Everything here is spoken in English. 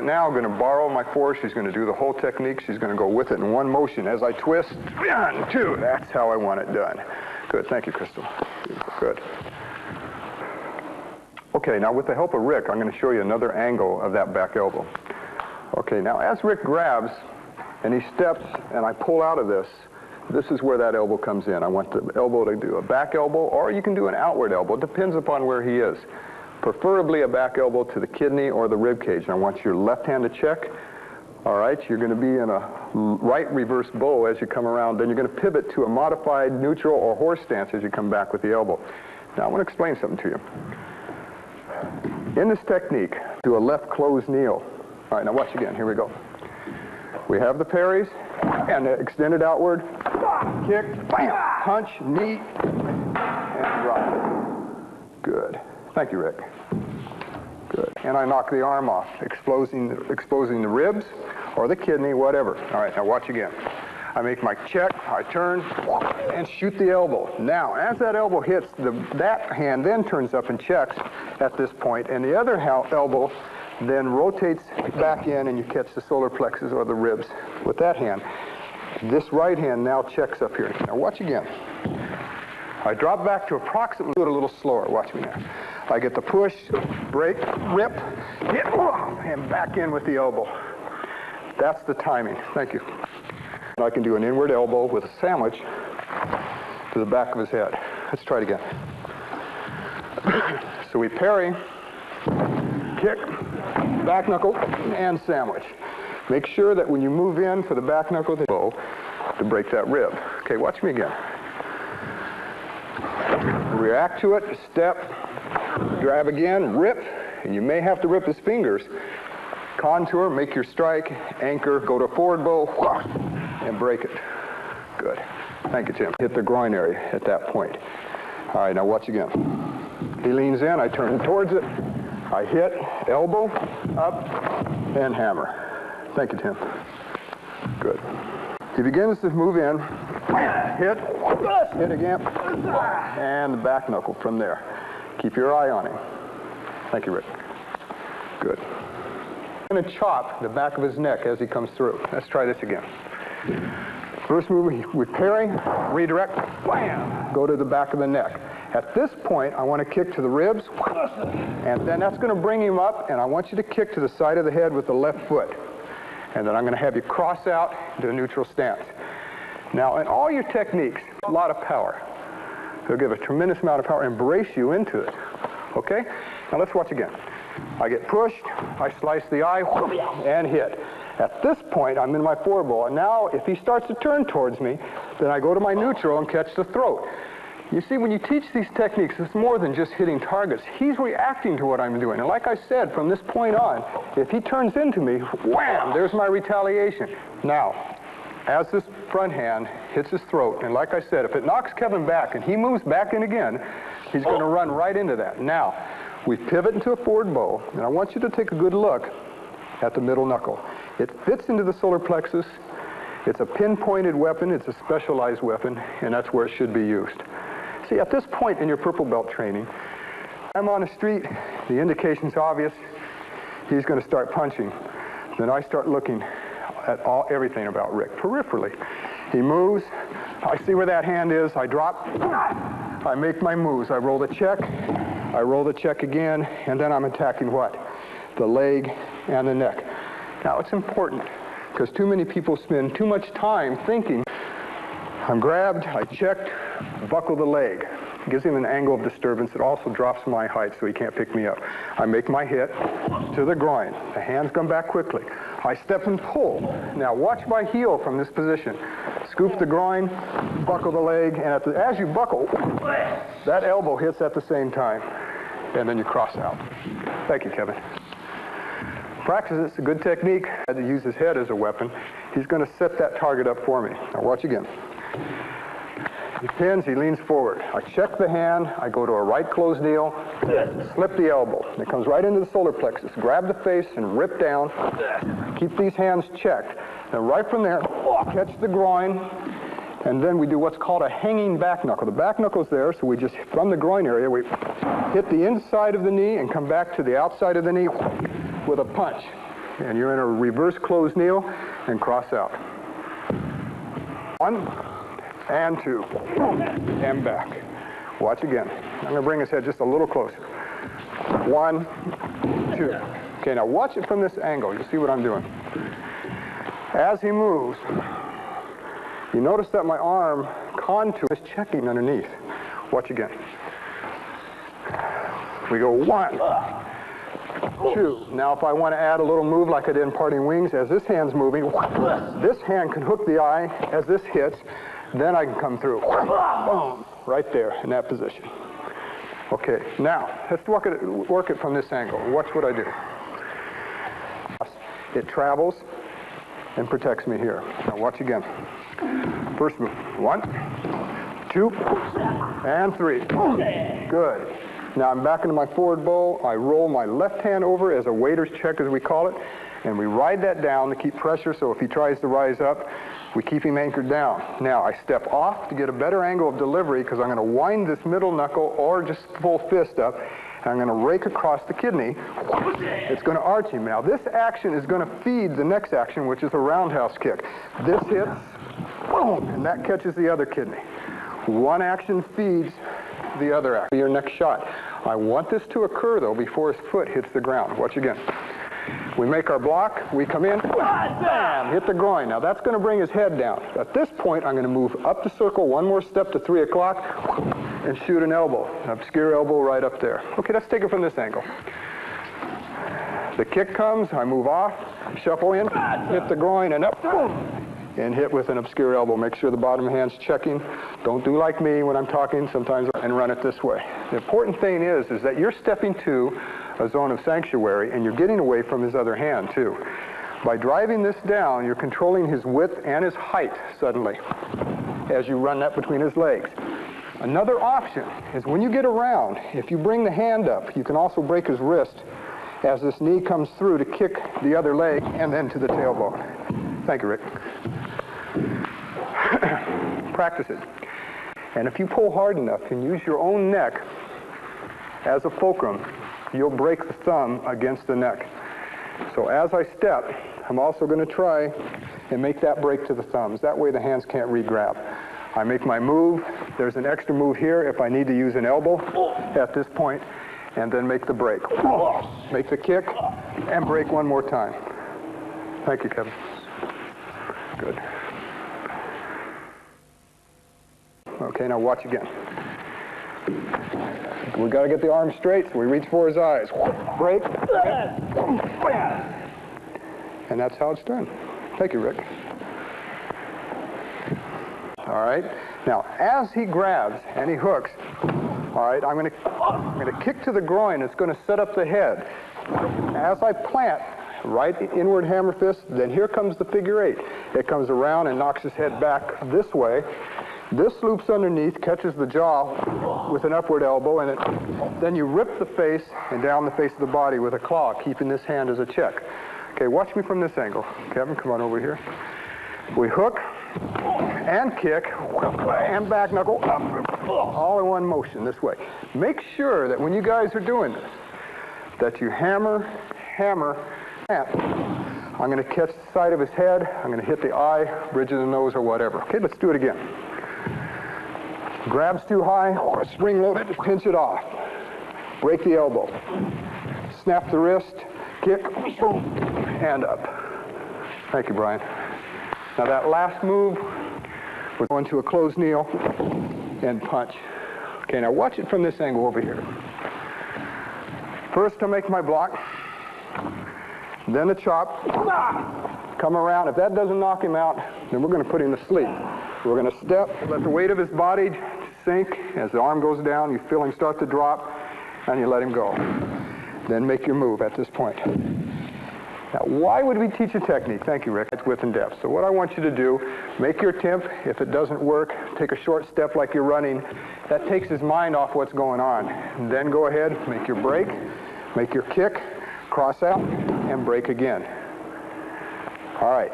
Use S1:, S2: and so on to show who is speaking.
S1: Now I'm going to borrow my force. She's going to do the whole technique. She's going to go with it in one motion. As I twist, 1, 2. That's how I want it done. Good. Thank you, Crystal. Good. Okay, now with the help of Rick, I'm going to show you another angle of that back elbow. Okay, now as Rick grabs and he steps and I pull out of this, this is where that elbow comes in. I want the elbow to do a back elbow, or you can do an outward elbow. It depends upon where he is. Preferably a back elbow to the kidney or the rib cage. And I want your left hand to check. All right, you're going to be in a right reverse bow as you come around. Then you're going to pivot to a modified neutral or horse stance as you come back with the elbow. Now I want to explain something to you. In this technique, do a left closed kneel. All right, now watch again. Here we go. We have the parries and extended outward, kick, bam, punch, knee, and drop. Good. Thank you, Rick. Good. And I knock the arm off, exposing the ribs or the kidney, whatever. All right, now watch again. I make my check, I turn, and shoot the elbow. Now, as that elbow hits, that hand then turns up and checks at this point, and the other elbow then rotates back in, and you catch the solar plexus or the ribs with that hand. This right hand now checks up here. Now watch again. I drop back to approximately, do it a little slower. Watch me now. I get the push, break, rip, hit, and back in with the elbow. That's the timing. Thank you. I can do an inward elbow with a sandwich to the back of his head. Let's try it again. So we parry, kick, back knuckle, and sandwich. Make sure that when you move in for the back knuckle, the bow to break that rib. Okay, watch me again. React to it, step, grab again, rip, and you may have to rip his fingers. Contour, make your strike, anchor, go to forward bow, and break it. Good. Thank you, Tim. Hit the groin area at that point. All right, now watch again. He leans in, I turn towards it, I hit, elbow, up, and hammer. Thank you, Tim. Good. He begins to move in, hit again, and the back knuckle from there. Keep your eye on him. Thank you, Rick. Good. I'm going to chop the back of his neck as he comes through. Let's try this again. First move, we parry, redirect, bam, go to the back of the neck. At this point, I want to kick to the ribs, and then that's going to bring him up, and I want you to kick to the side of the head with the left foot. And then I'm going to have you cross out into a neutral stance. Now, in all your techniques, a lot of power. They'll give a tremendous amount of power and brace you into it. Okay? Now let's watch again. I get pushed, I slice the eye, and hit. At this point, I'm in my forward bow. And now, if he starts to turn towards me, then I go to my neutral and catch the throat. You see, when you teach these techniques, it's more than just hitting targets. He's reacting to what I'm doing. And like I said, from this point on, if he turns into me, wham, there's my retaliation. Now, as this front hand hits his throat, and like I said, if it knocks Kevin back and he moves back in again, he's going to run right into that. Now, we pivot into a forward bow, and I want you to take a good look at the middle knuckle. It fits into the solar plexus. It's a pinpointed weapon. It's a specialized weapon, and that's where it should be used. See, at this point in your purple belt training, I'm on the street, the indication's obvious, he's going to start punching. Then I start looking at everything about Rick, peripherally. He moves, I see where that hand is, I drop, I make my moves, I roll the check again, and then I'm attacking what? The leg and the neck. Now it's important, because too many people spend too much time thinking, I'm grabbed, I checked, buckle the leg. It gives him an angle of disturbance. It also drops my height so he can't pick me up. I make my hit to the groin. The hands come back quickly. I step and pull. Now watch my heel from this position. Scoop the groin, buckle the leg, and as you buckle, that elbow hits at the same time, and then you cross out. Thank you, Kevin. Practice it. It's a good technique. I had to use his head as a weapon. He's going to set that target up for me. Now watch again. He pins, he leans forward. I check the hand, I go to a right closed kneel, slip the elbow. It comes right into the solar plexus. Grab the face and rip down. Keep these hands checked. And right from there, catch the groin, and then we do what's called a hanging back knuckle. The back knuckle's there, so we just, from the groin area, we hit the inside of the knee and come back to the outside of the knee with a punch. and you're in a reverse closed kneel and cross out. 1 and 2 and back. Watch again. I'm going to bring his head just a little closer. 1, 2. Okay, now watch it from this angle. You see what I'm doing. As he moves, you notice that my arm contour is checking underneath. Watch again. We go 1, 2. Now if I want to add a little move like I did in Parting Wings, as this hand's moving, this hand can hook the eye as this hits, then I can come through. Boom, right there in that position. Okay, now let's work it from this angle. Watch what I do. It travels and protects me here. Now watch again. First move. 1, 2, and 3. Good. Now I'm back into my forward bow. I roll my left hand over as a waiter's check, as we call it, and we ride that down to keep pressure, so if he tries to rise up, we keep him anchored down. Now I step off to get a better angle of delivery, because I'm going to wind this middle knuckle or just full fist up, and I'm going to rake across the kidney. It's going to arch him. Now this action is going to feed the next action, which is a roundhouse kick. This hits, boom, and that catches the other kidney. One action feeds the other action. Your next shot. I want this to occur, though, before his foot hits the ground. Watch again. We make our block, we come in, bam, hit the groin. Now that's going to bring his head down. At this point, I'm going to move up the circle one more step to 3 o'clock and shoot an elbow, an obscure elbow right up there. Okay, let's take it from this angle. The kick comes, I move off, shuffle in, hit the groin, and up, boom, and hit with an obscure elbow. Make sure the bottom hand's checking. Don't do like me when I'm talking sometimes, and run it this way. The important thing is that you're stepping to a zone of sanctuary, and you're getting away from his other hand, too. By driving this down, you're controlling his width and his height suddenly as you run that between his legs. Another option is when you get around, if you bring the hand up, you can also break his wrist as this knee comes through to kick the other leg and then to the tailbone. Thank you, Rick. Practice it. And if you pull hard enough and use your own neck as a fulcrum, you'll break the thumb against the neck. So as I step, I'm also going to try and make that break to the thumbs. That way the hands can't re-grab. I make my move. There's an extra move here if I need to use an elbow at this point, and then make the break. Make the kick and break one more time. Thank you, Kevin. Good. Okay, now watch again. We got to get the arm straight, so we reach for his eyes. Break. And that's how it's done. Thank you, Rick. All right. Now, as he grabs and he hooks, all right, I'm going to kick to the groin. It's going to set up the head. As I plant, right inward hammer fist, then here comes the figure 8. It comes around and knocks his head back this way. This loops underneath, catches the jaw with an upward elbow, and then you rip the face and down the face of the body with a claw, keeping this hand as a check. Okay, watch me from this angle. Kevin, come on over here. We hook and kick and back knuckle up, all in one motion this way. Make sure that when you guys are doing this, that you hammer, hammer, and I'm going to catch the side of his head, I'm going to hit the eye, bridge of the nose, or whatever. Okay, let's do it again. Grabs too high, or spring load it, pinch it off. Break the elbow. Snap the wrist, kick, and up. Thank you, Brian. Now that last move, we're going to a closed kneel and punch. Okay, now watch it from this angle over here. First, I'll make my block, then the chop, come around. If that doesn't knock him out, then we're going to put him to sleep. We're going to step, let the weight of his body sink. As the arm goes down, you feel him start to drop, and you let him go. Then make your move at this point. Now, why would we teach a technique? Thank you, Rick. It's width and depth. So what I want you to do, make your attempt. If it doesn't work, take a short step like you're running. That takes his mind off what's going on. And then go ahead, make your break, make your kick, cross out, and break again. All right.